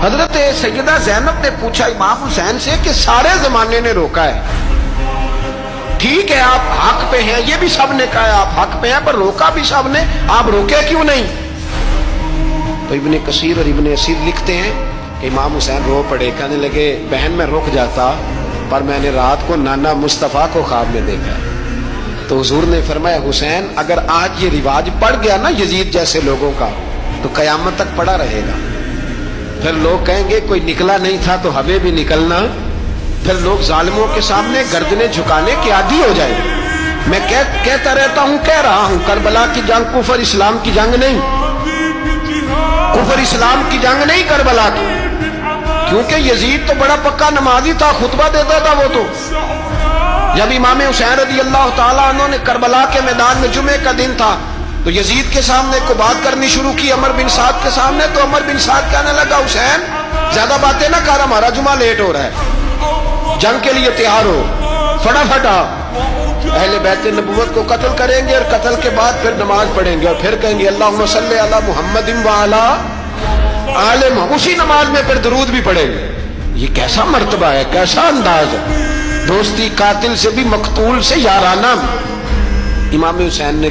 حضرت سیدہ زینب نے پوچھا امام حسین سے کہ سارے زمانے نے روکا ہے، ٹھیک ہے آپ حق پہ ہیں، یہ بھی سب نے کہا ہے آپ حق پہ ہیں، پر روکا بھی سب نے، آپ روکے کیوں نہیں؟ تو ابن کثیر اور ابن اسیر لکھتے ہیں کہ امام حسین رو پڑے، کہنے لگے بہن میں رک جاتا، پر میں نے رات کو نانا مصطفیٰ کو خواب میں دیکھا۔ تو حضور نے فرمایا حسین اگر آج یہ رواج پڑ گیا نا یزید جیسے لوگوں کا تو قیامت تک پڑا رہے گا، پھر لوگ کہیں گے کوئی نکلا نہیں تھا تو ہمیں بھی نکلنا، پھر لوگ ظالموں کے سامنے گردنیں جھکانے کے عادی ہو جائیں۔ میں کہتا رہتا ہوں، کہہ رہا ہوں، کربلا کی جنگ کفر اسلام کی جنگ نہیں، کفر اسلام کی جنگ نہیں کربلا کی، کیونکہ یزید تو بڑا پکا نمازی تھا، خطبہ دیتا تھا۔ وہ تو جب امام حسین رضی اللہ تعالیٰ عنہ نے کربلا کے میدان میں جمعے کا دن تھا تو یزید کے سامنے کو بات کرنی شروع کی، عمر بن سعد کے سامنے، تو عمر بن سعد کہنے لگا حسین زیادہ باتیں نہ کر، ہمارا جمعہ لیٹ ہو رہا ہے، جنگ کے لیے تیار ہو، فٹافٹ آ، اہل بیت نبوت کو قتل کریں گے اور قتل کے بعد پھر نماز پڑھیں گے اور پھر کہیں گے اللہم صلی علی محمد وعلی آل محمد، اسی نماز میں پھر درود بھی پڑھیں گے۔ یہ کیسا مرتبہ ہے، کیسا انداز ہے، دوستی قاتل سے بھی مقتول سے یارانہ۔ امام حسین نے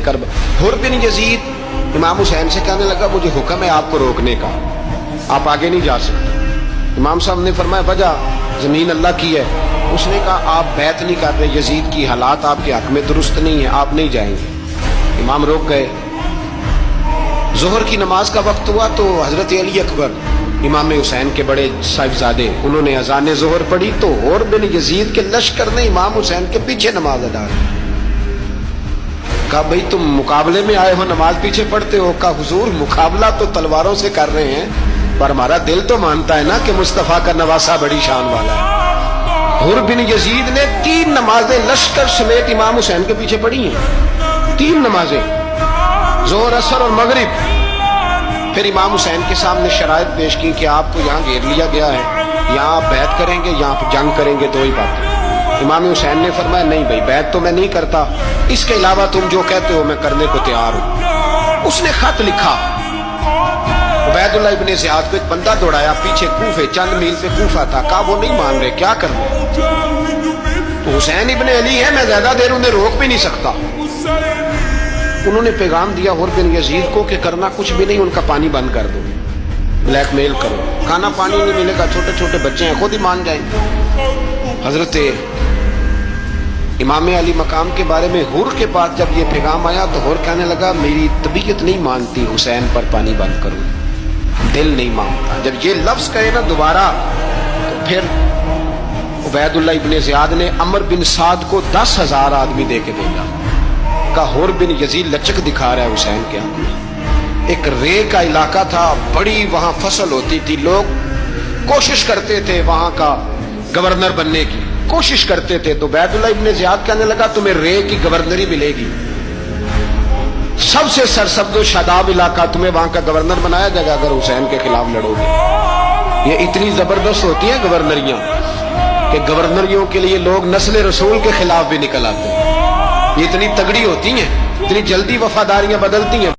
حر بن یزید امام حسین سے کہنے لگا مجھے حکم ہے آپ کو روکنے کا، آپ آگے نہیں جا سکتے۔ امام صاحب نے فرمایا وجہ زمین اللہ کی ہے۔ اس نے کہا آپ بیعت نہیں کر رہے، یزید کی حالات آپ کے حق میں درست نہیں ہیں، آپ نہیں جائیں گے۔ امام روک گئے۔ ظہر کی نماز کا وقت ہوا تو حضرت علی اکبر امام حسین کے بڑے صاحبزادے انہوں نے اذان ظہر پڑھی تو حر بن یزید کے لشکر نے امام حسین کے پیچھے نماز ادا کی۔ کہا بھئی تم مقابلے میں آئے ہو، نماز پیچھے پڑھتے ہو؟ کہا حضور مقابلہ تو تلواروں سے کر رہے ہیں، پر ہمارا دل تو مانتا ہے نا کہ مصطفیٰ کا نواسہ بڑی شان والا ہے۔ حر بن یزید نے 3 نمازیں لشکر سمیت امام حسین کے پیچھے پڑھی ہیں، 3 نمازیں، ظہر اثر اور مغرب۔ پھر امام حسین کے سامنے شرائط پیش کی کہ آپ کو یہاں گھیر لیا گیا ہے، یہاں آپ بیعت کریں گے، یہاں پہ جنگ کریں گے، 2 ہی باتیں۔ امام حسین نے فرمایا نہیں بھائی بیعت تو میں نہیں کرتا، اس کے علاوہ تم جو کہتے ہو میں کرنے کو تیار ہوں۔ اس نے خط لکھا، عبید اللہ ابن زیاد کو ایک بندہ دوڑایا پیچھے کوفے، چند میل پہ کوفہ تھا، کہا وہ نہیں مان رہے، کیا کرنا؟ تو حسین ابن علی ہے، میں زیادہ دیر انہیں روک بھی نہیں سکتا۔ انہوں نے پیغام دیا حر بن یزید کو کہ کرنا کچھ بھی نہیں، ان کا پانی بند کر دو، بلیک میل کرو، کھانا پانی نہیں ملے گا، چھوٹے چھوٹے بچے ہیں خود ہی مان جائیں۔ حضرت امام علی مقام کے بارے میں حر کے پاس جب یہ پیغام آیا تو حر کہنے لگا میری طبیعت نہیں مانتی حسین پر پانی بند کروں، دل نہیں مانتا۔ جب یہ لفظ کہے نا دوبارہ تو پھر عبید اللہ ابن زیاد نے عمر بن سعد کو 10,000 آدمی دے کے بھیجا، کہا حر بن یزید لچک دکھا رہا ہے حسین کے آگے۔ ایک رے کا علاقہ تھا، بڑی وہاں فصل ہوتی تھی، لوگ کوشش کرتے تھے وہاں کا گورنر بننے کی، کوشش کرتے تھے۔ تو عبید اللہ ابن زیاد کہنے لگا تمہیں رے کی گورنری ملے گی، سب سے سرسبز و شاداب علاقہ، تمہیں وہاں کا گورنر بنایا جائے گا اگر حسین کے خلاف لڑو گے۔ یہ اتنی زبردست ہوتی ہیں گورنریاں کہ گورنریوں کے لیے لوگ نسل رسول کے خلاف بھی نکل آتے ہیں، یہ اتنی تگڑی ہوتی ہیں، اتنی جلدی وفاداریاں بدلتی ہیں۔